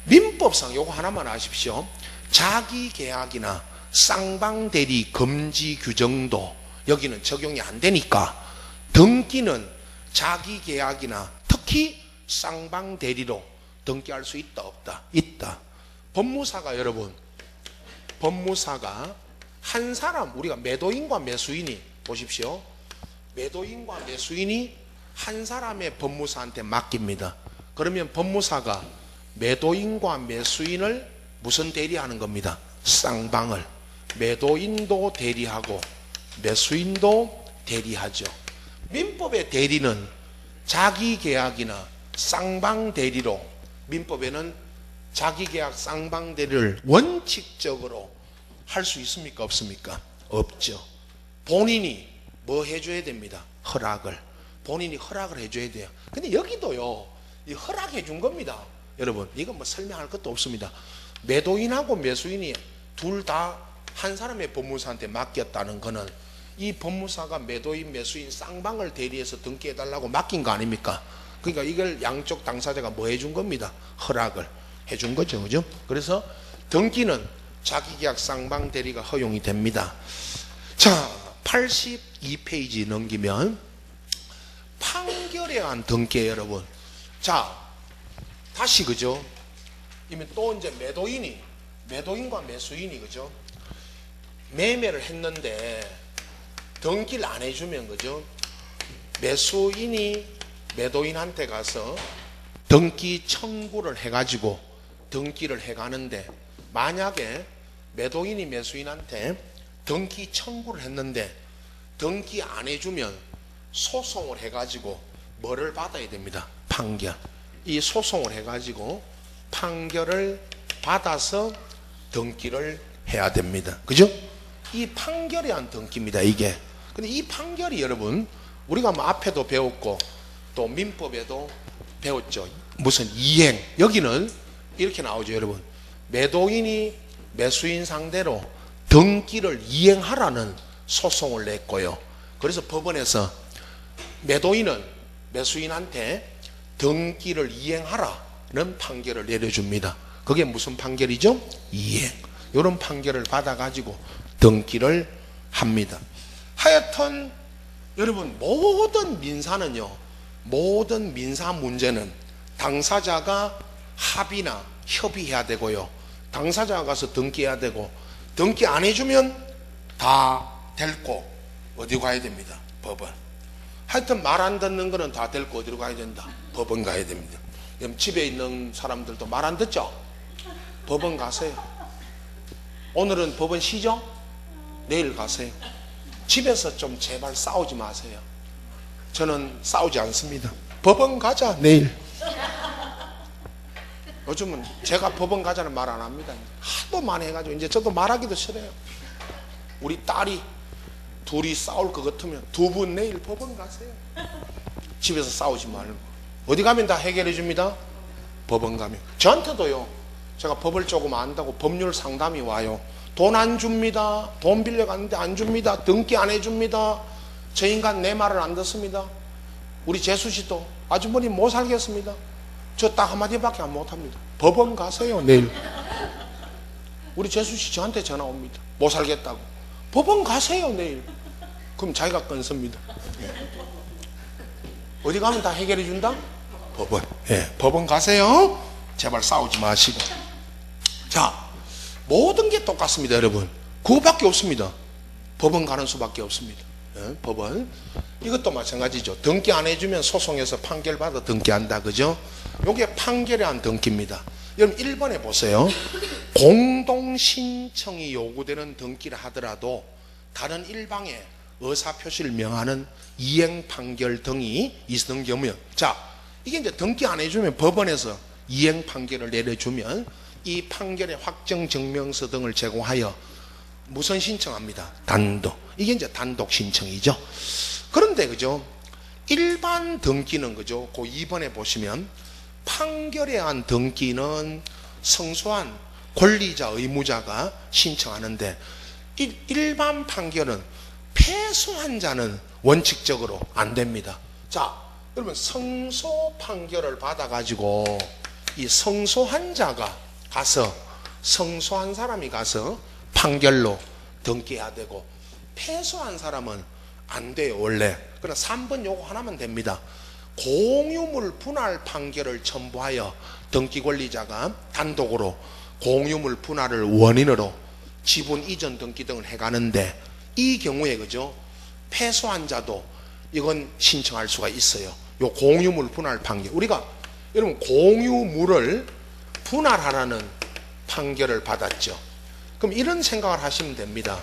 Speaker 1: 민법상 요거 하나만 아십시오. 자기계약이나 쌍방대리 금지 규정도 여기는 적용이 안 되니까 등기는 자기계약이나 특히 쌍방대리로 등기할 수 있다 없다? 있다. 법무사가 여러분, 법무사가 한 사람, 우리가 매도인과 매수인이 보십시오. 매도인과 매수인이 한 사람의 법무사한테 맡깁니다. 그러면 법무사가 매도인과 매수인을 무슨 대리하는 겁니다? 쌍방을. 매도인도 대리하고 매수인도 대리하죠. 민법의 대리는 자기계약이나 쌍방대리로, 민법에는 자기계약 쌍방대리를 원칙적으로 할 수 있습니까? 없습니까? 없죠. 본인이 뭐 해줘야 됩니다? 허락을. 본인이 허락을 해줘야 돼요. 근데 여기도요, 이 허락해 준 겁니다. 여러분, 이건 뭐 설명할 것도 없습니다. 매도인하고 매수인이 둘 다 한 사람의 법무사한테 맡겼다는 거는 이 법무사가 매도인, 매수인 쌍방을 대리해서 등기해달라고 맡긴 거 아닙니까? 그러니까 이걸 양쪽 당사자가 뭐 해준 겁니다? 허락을 해준 거죠. 그죠? 그래서 등기는 자기계약 쌍방 대리가 허용이 됩니다. 자, 82페이지 넘기면 판결에 의한 등기에 여러분. 자, 다시 그죠? 이미 또 이제 매도인과 매수인이 그죠? 매매를 했는데 등기를 안 해주면 그죠? 매수인이 매도인한테 가서 등기 청구를 해가지고 등기를 해가는데, 만약에 매도인이 매수인한테 등기 청구를 했는데 등기 안 해주면 소송을 해가지고 뭐를 받아야 됩니다? 판결. 이 소송을 해가지고 판결을 받아서 등기를 해야 됩니다. 그죠? 이 판결에 한 등기입니다. 이게. 근데 이 판결이 여러분, 우리가 뭐 앞에도 배웠고 또 민법에도 배웠죠. 무슨 이행. 여기는 이렇게 나오죠. 여러분, 매도인이 매수인 상대로 등기를 이행하라는 소송을 냈고요. 그래서 법원에서 매도인은 매수인한테 등기를 이행하라는 판결을 내려줍니다. 그게 무슨 판결이죠? 이행. 이런 판결을 받아가지고 등기를 합니다. 하여튼 여러분, 모든 민사는요, 모든 민사 문제는 당사자가 합의나 협의해야 되고요, 당사자가 가서 등기해야 되고, 등기 안 해주면 다 데리고 어디 가야 됩니다? 법원. 하여튼 말 안 듣는 거는 다 데리고 어디로 가야 된다? 법원 가야 됩니다. 그럼 집에 있는 사람들도 말 안 듣죠? 법원 가세요. 오늘은 법원 쉬죠? 내일 가세요. 집에서 좀 제발 싸우지 마세요. 저는 싸우지 않습니다. 법원 가자, 내일. 요즘은 제가 법원 가자는 말 안 합니다. 하도 많이 해가지고 이제 저도 말하기도 싫어요. 우리 딸이 둘이 싸울 것 같으면 두 분 내일 법원 가세요. 집에서 싸우지 말고. 어디 가면 다 해결해 줍니다. 법원 가면. 저한테도요, 제가 법을 조금 안다고 법률 상담이 와요. 돈 안 줍니다. 돈 빌려갔는데 안 줍니다. 등기 안 해줍니다. 저 인간 내 말을 안 듣습니다. 우리 재수씨도 아주머니 못 살겠습니다. 저 딱 한마디밖에 안 못합니다. 법원 가세요, 내일. 우리 재수씨 저한테 전화 옵니다. 못 살겠다고. 법원 가세요, 내일. 그럼 자기가 끊습니다. 어디 가면 다 해결해 준다? 법원. 예, 법원 가세요. 제발 싸우지 마시고. 자, 모든 게 똑같습니다, 여러분. 그거밖에 없습니다. 법원 가는 수밖에 없습니다. 예, 법원. 이것도 마찬가지죠. 등기 안 해주면 소송에서 판결 받아 등기한다, 그죠? 요게 판결에 한 등기입니다. 여러분 1번에 보세요. 공동신청이 요구되는 등기를 하더라도 다른 일방에 의사표시를 명하는 이행 판결 등이 있는 경우면, 자, 이게 이제 등기 안 해주면 법원에서 이행 판결을 내려주면 이 판결의 확정 증명서 등을 제공하여 무선 신청합니다. 단독. 이게 이제 단독 신청이죠. 그런데 그죠? 일반 등기는 그죠? 그 2번에 보시면 판결에 의한 등기는 성소한 권리자 의무자가 신청하는데, 일반 판결은 패소한 자는 원칙적으로 안 됩니다. 자, 여러분 성소 판결을 받아가지고 이 성소한 자가 가서, 성소한 사람이 가서 판결로 등기해야 되고, 패소한 사람은 안 돼요 원래. 그러나 3번 요거 하나만 됩니다. 공유물 분할 판결을 첨부하여 등기 권리자가 단독으로 공유물 분할을 원인으로 지분 이전 등기 등을 해가는데, 이 경우에 그죠? 패소한 자도 이건 신청할 수가 있어요. 요 공유물 분할 판결. 우리가 여러분 공유물을 분할하라는 판결을 받았죠. 그럼 이런 생각을 하시면 됩니다.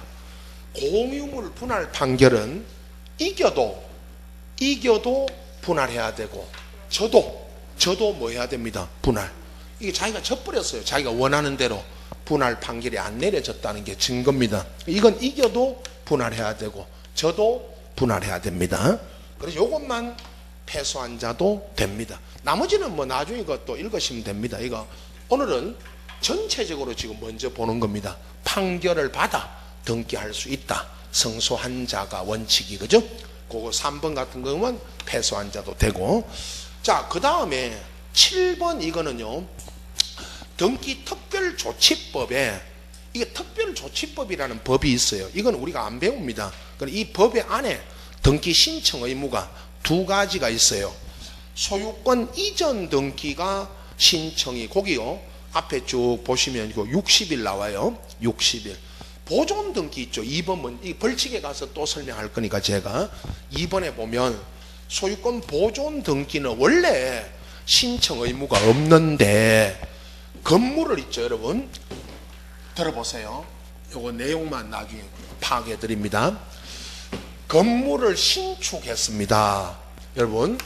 Speaker 1: 공유물 분할 판결은 이겨도 분할해야 되고, 저도 뭐 해야 됩니다. 분할. 이게 자기가 져버렸어요. 자기가 원하는 대로 분할 판결이 안 내려졌다는 게 증거입니다. 이건 이겨도 분할해야 되고, 저도 분할해야 됩니다. 그래서 이것만 패소한 자도 됩니다. 나머지는 뭐 나중에 이것도 읽으시면 됩니다. 이거 오늘은 전체적으로 지금 먼저 보는 겁니다. 판결을 받아 등기할 수 있다. 성소한 자가 원칙이, 그죠? 그거 3번 같은 경우는 패소한 자도 되고. 자, 그 다음에 7번 이거는요, 등기 특별조치법에, 이게 특별조치법이라는 법이 있어요. 이건 우리가 안 배웁니다. 이 법의 안에 등기 신청 의무가 두 가지가 있어요. 소유권 이전 등기가 신청이, 거기요 앞에 쭉 보시면 이거 60일 나와요. 60일. 보존 등기 있죠. 2번은 이 벌칙에 가서 또 설명할 거니까 제가 2번에 보면 소유권 보존 등기는 원래 신청 의무가 없는데, 건물을 있죠 여러분, 들어보세요. 요거 내용만 나중에 파악해 드립니다. 건물을 신축했습니다. 여러분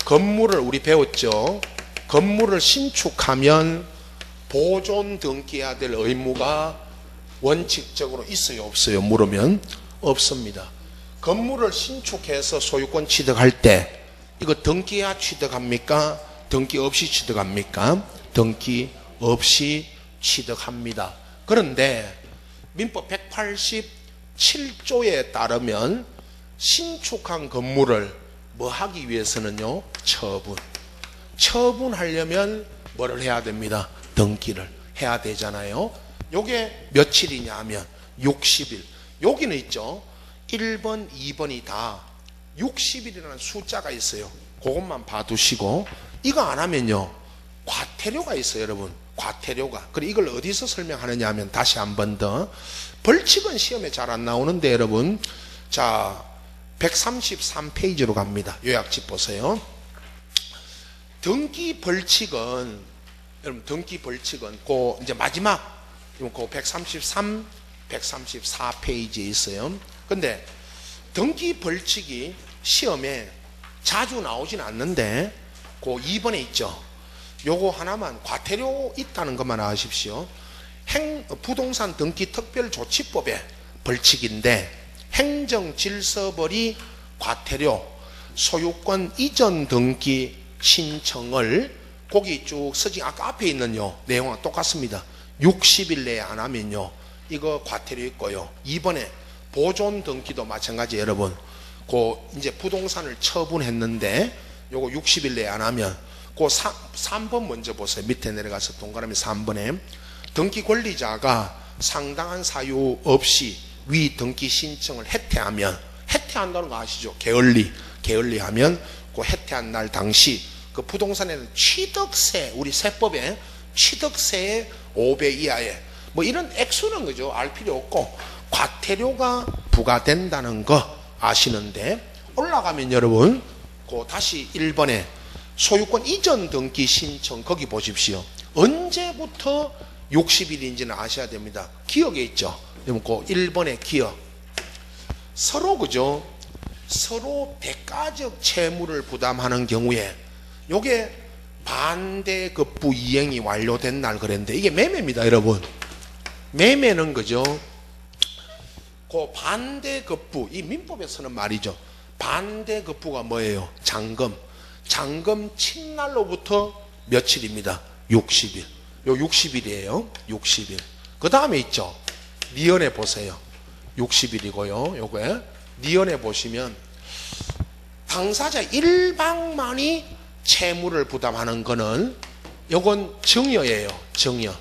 Speaker 1: 건물을 우리 배웠죠. 건물을 신축하면 보존 등기해야 될 의무가 원칙적으로 있어요 없어요? 물으면 없습니다. 건물을 신축해서 소유권 취득할 때 이거 등기해야 취득합니까? 등기 없이 취득합니까? 등기 없이 취득합니다. 그런데 민법 187조에 따르면 신축한 건물을 뭐 하기 위해서는요, 처분하려면 뭐를 해야 됩니다. 등기를 해야 되잖아요. 요게 며칠이냐 하면 60일. 여기는 있죠, 1번 2번이 다 60일이라는 숫자가 있어요. 그것만 봐두시고, 이거 안 하면요 과태료가 있어요 여러분. 과태료가. 그리고 이걸 어디서 설명하느냐 하면, 다시 한 번 더, 벌칙은 시험에 잘 안 나오는데 여러분, 자 133페이지로 갑니다. 요약집 보세요. 등기 벌칙은, 여러분 등기 벌칙은 그 이제 마지막 그 133, 134페이지에 있어요. 근데 등기 벌칙이 시험에 자주 나오진 않는데 그 2번에 있죠. 요거 하나만, 과태료 있다는 것만 아십시오. 부동산 등기 특별조치법의 벌칙인데, 행정질서벌이 과태료, 소유권 이전 등기 신청을 거기 쭉 서지, 아까 앞에 있는요 내용은 똑같습니다. 60일 내에 안 하면요 이거 과태료 있고요. 이번에 보존 등기도 마찬가지. 여러분 그 이제 부동산을 처분했는데 요거 60일 내에 안 하면, 그 3번 먼저 보세요. 밑에 내려가서 동그라미 3번에 등기 권리자가 상당한 사유 없이 위 등기 신청을 해태하면, 해태한다는 거 아시죠? 게을리하면 그 해태한 날 당시 그 부동산에는 취득세, 우리 세법에 취득세의 5배 이하의 뭐 이런 액수는 그죠 알 필요 없고 과태료가 부과된다는 거 아시는데, 올라가면 여러분 그 다시 1번에 소유권 이전 등기 신청, 거기 보십시오. 언제부터 60일인지는 아셔야 됩니다. 기억에 있죠. 여러분 그 1번의 기억, 서로 그죠? 서로 대가적 채무를 부담하는 경우에 요게 반대급부 이행이 완료된 날 그랬는데 이게 매매입니다, 여러분. 매매는 그죠? 그 반대급부, 이 민법에 쓰는 말이죠. 반대급부가 뭐예요? 잔금. 잔금 친 날로부터 며칠입니다. 60일. 요 60일이에요. 60일. 그 다음에 있죠. 니은에 보세요. 60일이고요. 요거에 니은에 보시면 당사자 일방만이 채무를 부담하는 거는 요건 정여예요. 정여.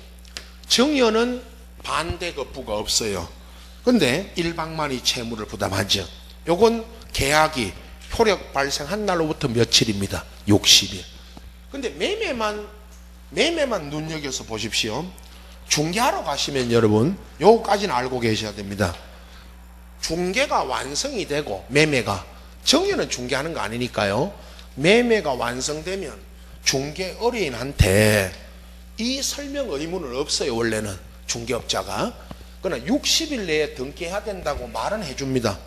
Speaker 1: 정여는 반대급부가 없어요. 근데 일방만이 채무를 부담하죠. 요건 계약이 효력 발생한 날로부터 며칠입니다. 60일. 근데 매매만 눈여겨서 보십시오. 중개하러 가시면 여러분 요거까지는 알고 계셔야 됩니다. 중개가 완성이 되고 매매가 정여는 중개하는 거 아니니까요. 매매가 완성되면 중개 의뢰인한테 이 설명 의무는 없어요. 원래는 중개업자가. 그러나 60일 내에 등기해야 된다고 말은 해줍니다.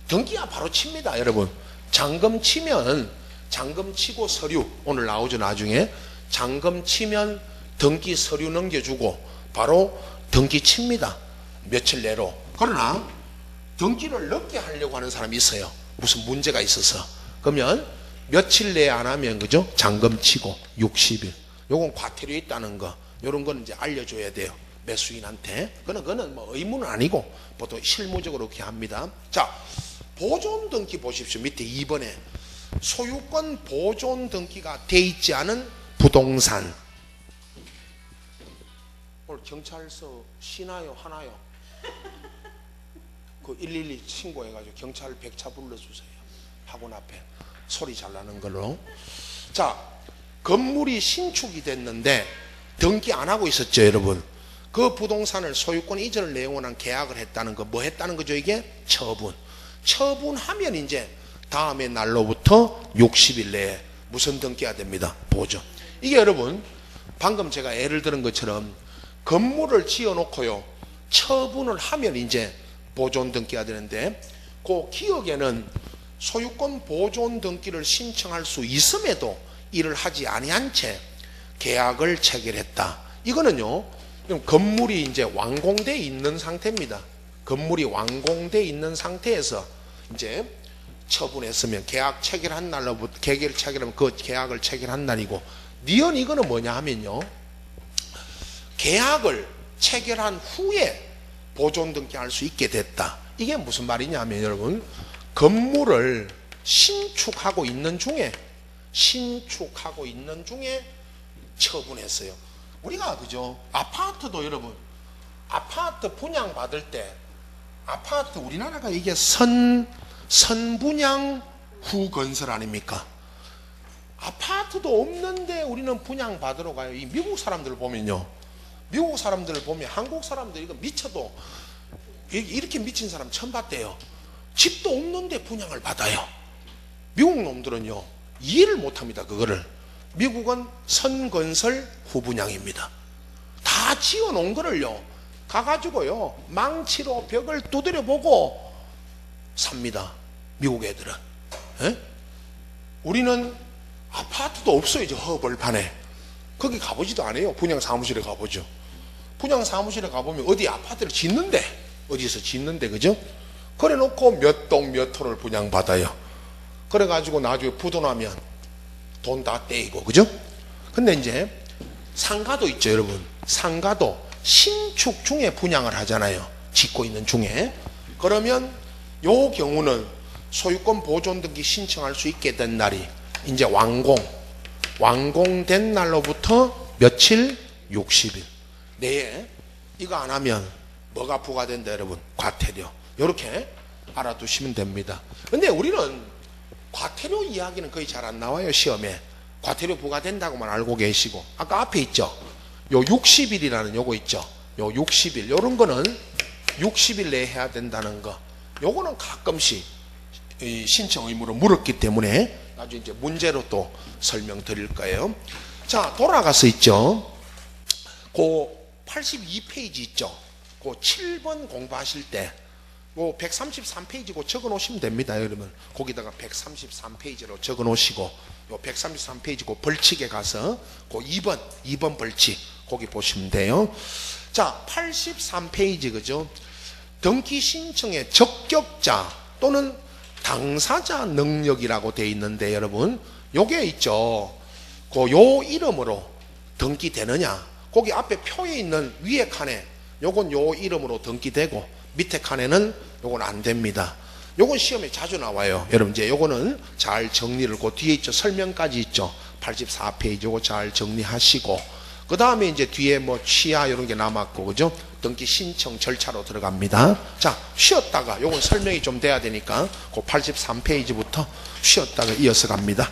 Speaker 1: 등기야 바로 칩니다, 여러분. 잔금 치면 잔금 치고 서류 오늘 나오죠. 나중에 잔금 치면 등기 서류 넘겨주고 바로 등기 칩니다. 며칠 내로. 그러나 등기를 늦게 하려고 하는 사람이 있어요. 무슨 문제가 있어서. 그러면 며칠 내에 안 하면 그죠? 잔금 치고 60일. 요건 과태료 있다는 거. 요런 거는 이제 알려줘야 돼요. 매수인한테. 그거는 뭐 의무는 아니고 보통 실무적으로 그렇게 합니다. 자, 보존 등기 보십시오. 밑에 2번에 소유권 보존 등기가 돼 있지 않은 부동산. 오늘 경찰서 쉬나요? 하나요? 그 112 신고해가지고 경찰 100차 불러주세요. 학원 앞에 소리 잘 나는 걸로. 자, 건물이 신축이 됐는데 등기 안 하고 있었죠, 여러분. 그 부동산을 소유권 이전을 내용으로 한 계약을 했다는 거, 뭐 했다는 거죠, 이게? 처분. 처분하면 이제 다음의 날로부터 60일 내에 무슨 등기가 됩니다. 보존. 이게 여러분, 방금 제가 예를 들은 것처럼 건물을 지어 놓고요, 처분을 하면 이제 보존 등기가 되는데, 그 기억에는 소유권 보존 등기를 신청할 수 있음에도 이를 하지 아니한 채 계약을 체결했다. 이거는요, 건물이 이제 완공돼 있는 상태입니다. 건물이 완공돼 있는 상태에서 이제 처분했으면 계약 체결한 날로부터 계약을 체결하면 그 계약을 체결한 날이고, 니은 이거는 뭐냐 하면요, 계약을 체결한 후에 보존 등기할 수 있게 됐다. 이게 무슨 말이냐 하면 여러분, 건물을 신축하고 있는 중에 처분했어요. 우리가 그죠? 아파트도 여러분, 아파트 분양 받을 때 아파트 우리나라가 이게 선분양 후 건설 아닙니까? 아파트도 없는데 우리는 분양 받으러 가요. 이 미국 사람들 보면요, 미국 사람들을 보면 한국 사람들 이거 미쳐도 이렇게 미친 사람 처음 봤대요. 집도 없는데 분양을 받아요. 미국 놈들은요 이해를 못합니다. 그거를. 미국은 선건설 후분양입니다. 다 지어놓은 거를요 가가지고요 망치로 벽을 두드려 보고 삽니다. 미국 애들은. 에? 우리는 아파트도 없어요. 이제 허벌판에. 거기 가보지도 않아요. 분양사무실에 가보죠. 분양사무실에 가보면 어디 아파트를 짓는데, 어디서 짓는데, 그죠? 그래 놓고 몇 동 몇 호를 분양받아요. 그래가지고 나중에 부도나면 돈 다 떼이고, 그죠? 근데 이제 상가도 있죠, 여러분. 상가도 신축 중에 분양을 하잖아요. 짓고 있는 중에. 그러면 요 경우는 소유권 보존 등기 신청할 수 있게 된 날이 이제 완공된 날로부터 며칠? 60일 내에 이거 안 하면 뭐가 부과된다, 여러분? 과태료. 이렇게 알아두시면 됩니다. 근데 우리는 과태료 이야기는 거의 잘 안 나와요, 시험에. 과태료 부과된다고만 알고 계시고, 아까 앞에 있죠, 요 60일이라는 요거 있죠, 요 60일 요런 거는 60일 내에 해야 된다는 거, 요거는 가끔씩 이 신청 의무로 물었기 때문에 나중에 이제 문제로 또 설명드릴 거예요. 자, 돌아가서 있죠, 그 82페이지 있죠, 그 7번 공부하실 때 뭐 133페이지고 적어 놓으시면 됩니다. 여러분 거기다가 133페이지로 적어 놓으시고 요 133페이지고 벌칙에 가서 그 2번 벌칙 거기 보시면 돼요. 자 83페이지 그죠? 등기 신청의 적격자 또는 당사자 능력이라고 되어 있는데 여러분 요게 있죠. 그 요 이름으로 등기되느냐 거기 앞에 표에 있는 위에 칸에 요건 요 이름으로 등기되고 밑에 칸에는 요건 안 됩니다. 요건 시험에 자주 나와요. 여러분 이제 요거는 잘 정리를 그 뒤에 있죠. 설명까지 있죠. 84페이지 요거 잘 정리하시고 그 다음에 이제 뒤에 뭐 취하 이런 게 남았고 그죠? 등기 신청 절차로 들어갑니다. 자 쉬었다가 요건 설명이 좀 돼야 되니까 그 83페이지부터 쉬었다가 이어서 갑니다.